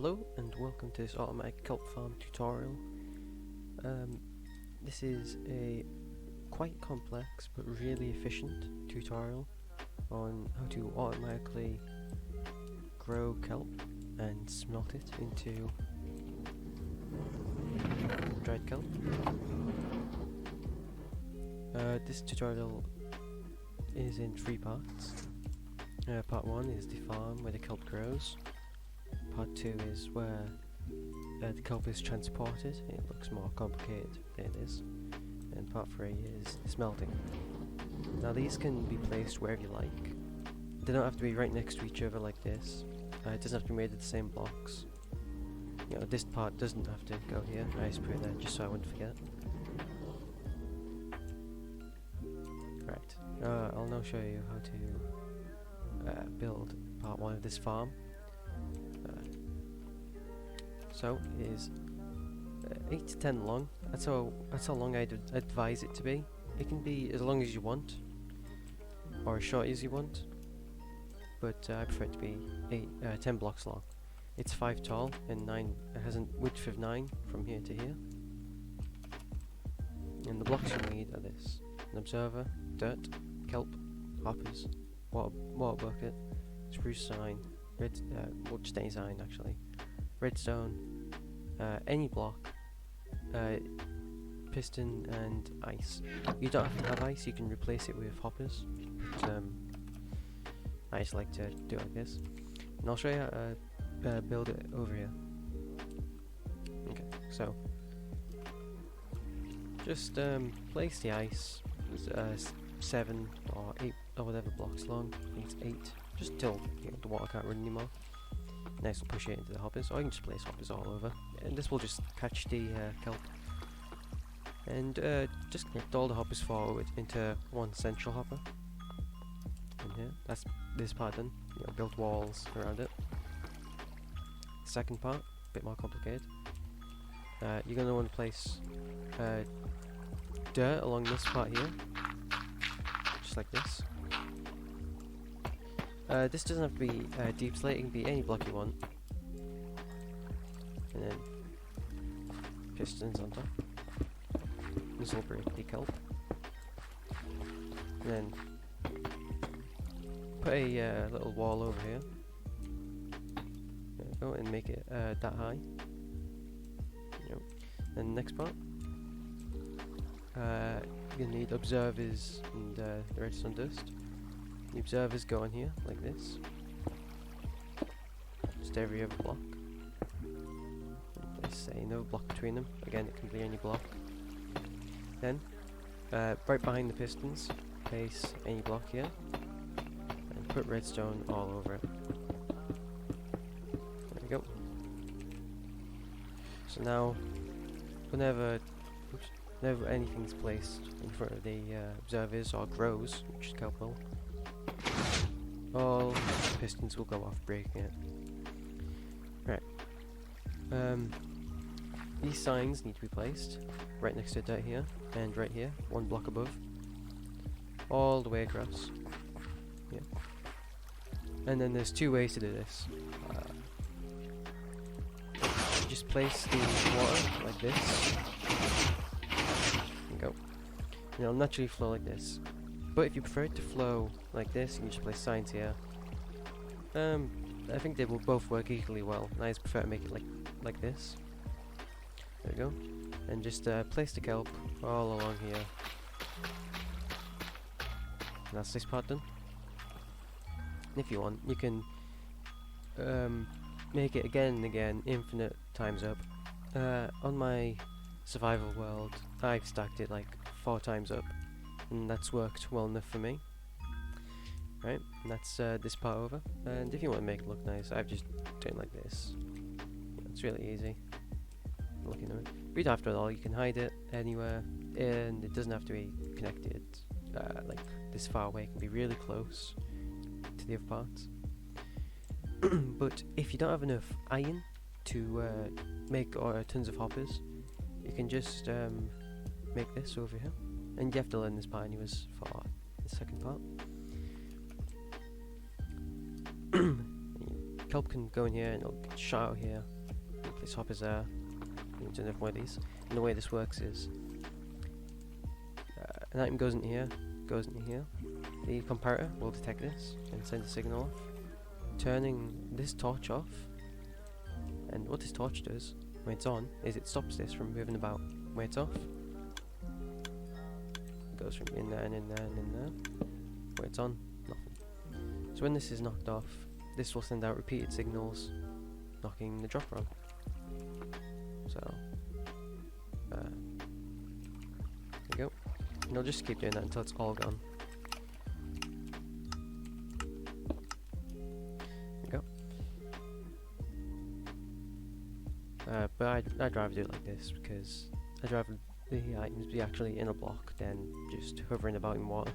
Hello and welcome to this automatic kelp farm tutorial. This is a quite complex but really efficient tutorial on how to automatically grow kelp and smelt it into dried kelp. This tutorial is in 3 parts. Part 1 is the farm where the kelp grows. Part 2 is where the kelp is transported. It looks more complicated than it is. And part 3 is the smelting. Now these can be placed wherever you like. They don't have to be right next to each other like this. It doesn't have to be made of the same blocks. You know, this part doesn't have to go here. I just put it there just so I wouldn't forget. Right, I'll now show you how to build part 1 of this farm. So it is 8 to 10 long. That's how long I'd advise it to be. It can be as long as you want, or as short as you want, but I prefer it to be 10 blocks long. It's 5 tall and 9. It has a width of 9 from here to here. And the blocks you need are this: an observer, dirt, kelp, hoppers, water bucket, spruce sign, well, just any sign actually, redstone, any block, piston and ice. You don't have to have ice, you can replace it with hoppers, but I just like to do it like this. And I'll show you how to build it over here. Okay, so just place the ice 7 or 8 or whatever blocks long. I think it's 8, just till the water can't run anymore. Next we'll push it into the hoppers, or you can just place hoppers all over, and this will just catch the kelp. And just connect all the hoppers forward into one central hopper. And here, that's this part done. Build walls around it. Second part, a bit more complicated. You're going to want to place dirt along this part here, just like this. This doesn't have to be deep slate, it can be any block you want. And then pistons on top. This will break the kelp. And then put a little wall over here. There we go, and make it that high. Then the next part, you're going to need observers and the redstone dust. The observers go on here, like this. Just every other block. Let's say no block between them. Again, it can be any block. Then, right behind the pistons, place any block here. And put redstone all over it. There we go. So now, whenever anything's placed in front of the observers or grows, which is kelp will, all pistons will go off, breaking it. Right. These signs need to be placed right next to dirt here and right here, 1 block above, all the way across. Yeah. And then there's 2 ways to do this. Just place the water like this. There you go. And it'll naturally flow like this. But if you prefer it to flow like this, you can just place signs here. I think they will both work equally well. I just prefer to make it like this. There we go. And just place the kelp all along here. And that's this part done. And if you want, you can make it again and again, infinite times up. On my survival world, I've stacked it like 4 times up. And that's worked well enough for me. Right, and that's this part over. And if you want to make it look nice, I've just done it like this. It's really easy. Looking at it. But you don't have to at all. You can hide it anywhere, and it doesn't have to be connected like this far away. It can be really close to the other parts. But if you don't have enough iron to make tons of hoppers, you can just make this over here. And you have to learn this part anyways for the second part. Kelp can go in here and it'll get shot out here. This hopper's there. Into another one of these. And the way this works is an item goes into here, The comparator will detect this and send a signal off, turning this torch off. And what this torch does when it's on is it stops this from moving about. When it's off, it goes from in there and in there and in there. When it's on, nothing. So when this is knocked off, this will send out repeated signals, knocking the dropper on. So, there you go. And I'll just keep doing that until it's all gone. There you go. But I'd rather do it like this because I'd rather the items be actually in a block than just hovering about in water.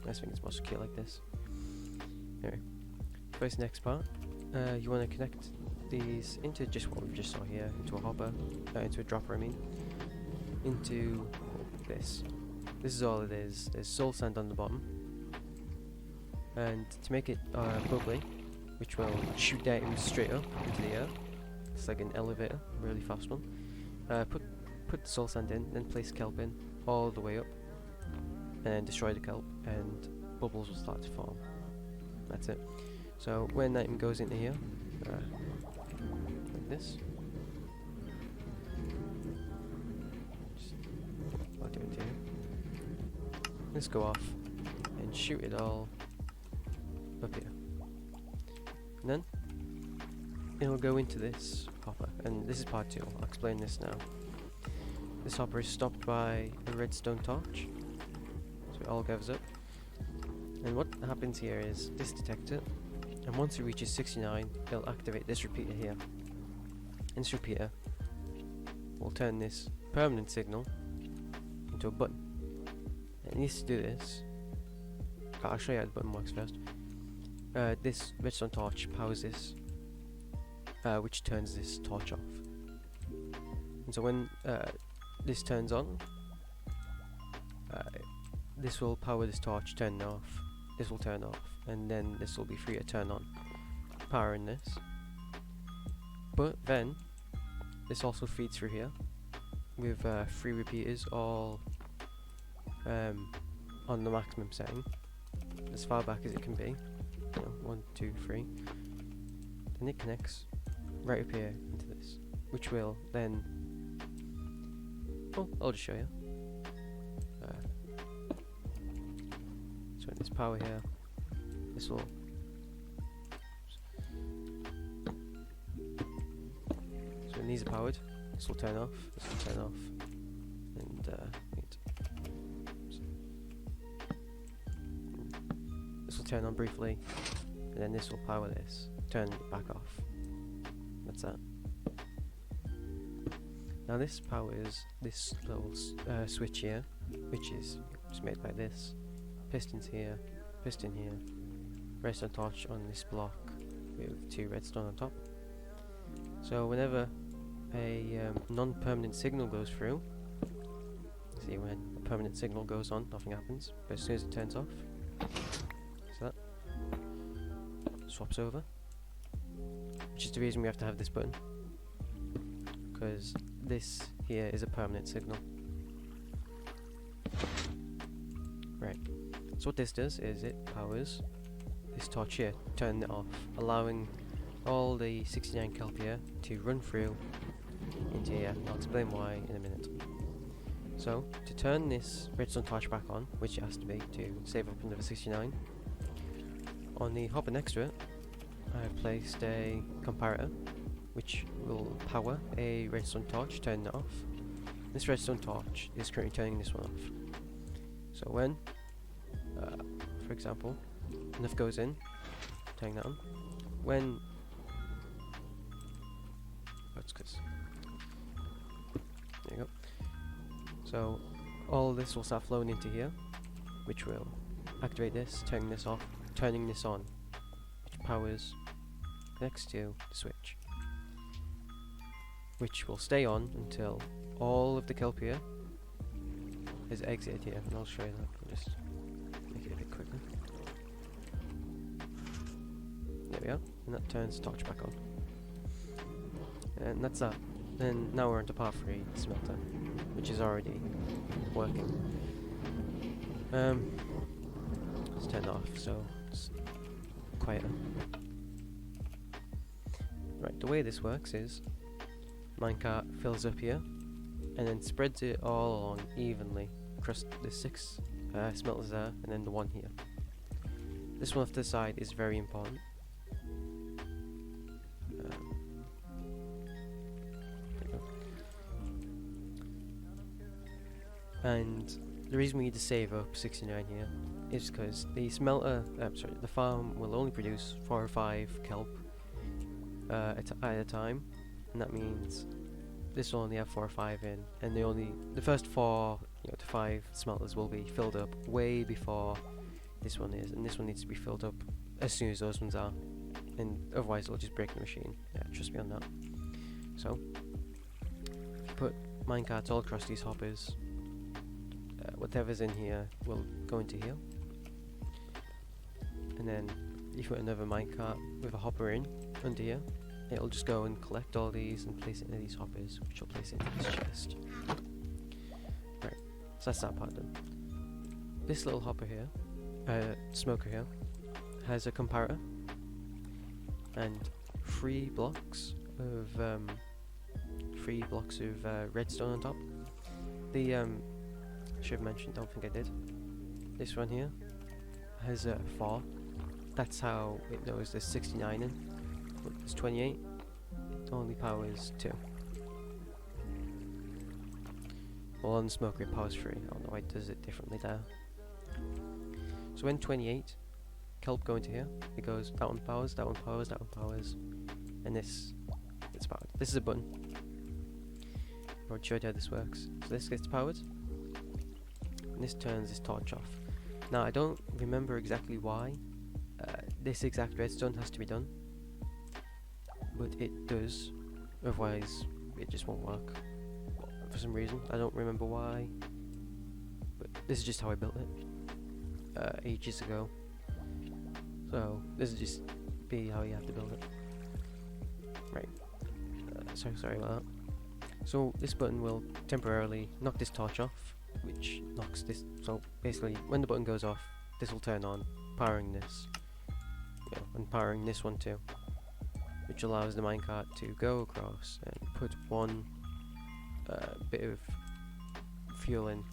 I just think it's more secure like this. Anyway, for this next part, you want to connect these into just what we just saw here, into a hopper, into a dropper I mean, into this. This is all it is. There's soul sand on the bottom, and to make it bubbly, which will shoot the items straight up into the air, it's like an elevator, a really fast one. Put the soul sand in, then place kelp in all the way up, and destroy the kelp, and bubbles will start to form. That's it. So when that item goes into here, like this, I'll do it to you. Let's go off and shoot it all up here, and then it'll go into this hopper. And this is part 2. I'll explain this now. This hopper is stopped by a redstone torch, so it all goes up. And what happens here is this detects it, and once it reaches 69, it'll activate this repeater here. And this repeater will turn this permanent signal into a button. And it needs to do this. I'll show you how the button works first. This redstone torch powers this, which turns this torch off. And so when this turns on, this will power this torch, turn off. This will turn off, and then this will be free to turn on, powering this. But then this also feeds through here with 3 repeaters, all on the maximum setting, as far back as it can be. 1, 2, 3. Then it connects right up here into this, which will then, I'll just show you. So in this power here, this will, so when these are powered, this will turn off, this will turn off, and this will turn on briefly, and then this will power this, turn it back off. That's that. Now this powers this little switch here, which is just made like this. Pistons here, piston here, redstone torch on this block with 2 redstone on top. So whenever a non-permanent signal goes through, see when a permanent signal goes on, nothing happens, but as soon as it turns off, so that swaps over, which is the reason we have to have this button, because this here is a permanent signal. Right. So what this does is it powers this torch here, turning it off, allowing all the 69 kelp here to run through into here. I'll explain why in a minute. So to turn this redstone torch back on, which it has to be to save up another 69, on the hopper next to it I have placed a comparator which will power a redstone torch, turning it off. This redstone torch is currently turning this one off. So when for example, enough goes in, turning that on. When there you go. So all this will start flowing into here, which will activate this, turning this off, turning this on, which powers next to the switch, which will stay on until all of the kelp here is exited here, and I'll show you that. I'll just make it a bit quicker. There we are. and that turns the torch back on. And that's that. Then now we're into part 3, smelter, which is already working. Let's turn it off so it's quieter. Right, the way this works is minecart fills up here and then spreads it all along evenly across the 6 smelters there, and then the one here. This one off the side is very important. And the reason we need to save up 69 here is because the the farm will only produce 4 or 5 kelp at a time, and that means this will only have 4 or 5 in, and the first 4 to 5 smelters will be filled up way before this one is, and this one needs to be filled up as soon as those ones are, and otherwise it'll just break the machine. Yeah, trust me on that. So if you put minecarts all across these hoppers, whatever's in here will go into here, and then if you put another minecart with a hopper in under here, it'll just go and collect all these and place it into these hoppers, which will place it into this chest. Right, so that's that part done. This little hopper here, smoker here, has a comparator and 3 blocks of redstone on top. Should have mentioned, don't think I did. This one here has 4. That's how it knows there's 69 in. Look, there's 28. Only powers 2. Well, on the smoker it powers 3. I don't know why it does it differently there. So when 28 kelp go into here, it goes that one powers, that one powers, that one powers, and this gets powered. This is a button. I already showed you how this works. So this gets powered, and this turns this torch off. Now I don't remember exactly why this exact redstone has to be done, but it does, otherwise it just won't work for some reason. I don't remember why, but this is just how I built it ages ago. So this is just be how you have to build it. Right, sorry about that. So this button will temporarily knock this torch off, which knocks this. So basically, when the button goes off, this will turn on, powering this, and powering this one too, which allows the minecart to go across and put one bit of fuel in,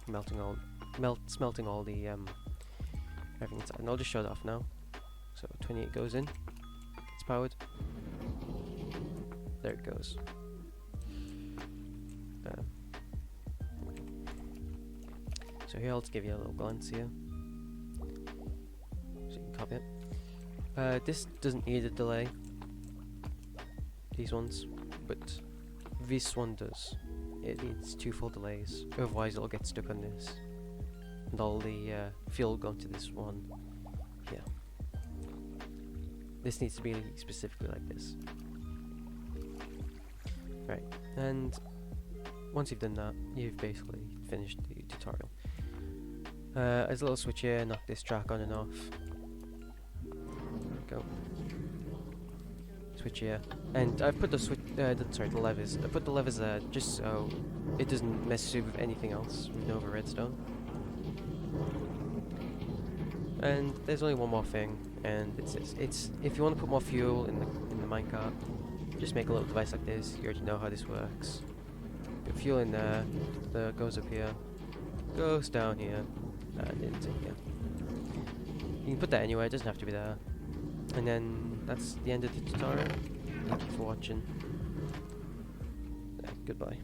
smelting all the everything inside. And I'll just show that off now. So 28 goes in, gets powered. There it goes. So here I'll just give you a little glance here, so you can copy it. This doesn't need a delay, these ones, but this one does. It needs 2 full delays, otherwise it'll get stuck on this, and all the fuel will go to this one here. This needs to be specifically like this. Right, and once you've done that, you've basically finished the tutorial. There's a little switch here, knock this track on and off. There we go. Switch here, and I've put the levers. I put the levers there just so it doesn't mess with anything else with Nova Redstone. And there's only one more thing, and it's if you want to put more fuel in the minecart, just make a little device like this. You already know how this works. Put fuel in there, that goes up here, goes down here, and into here. You can put that anywhere, it doesn't have to be there. And then that's the end of the tutorial. Thank you for watching. Goodbye.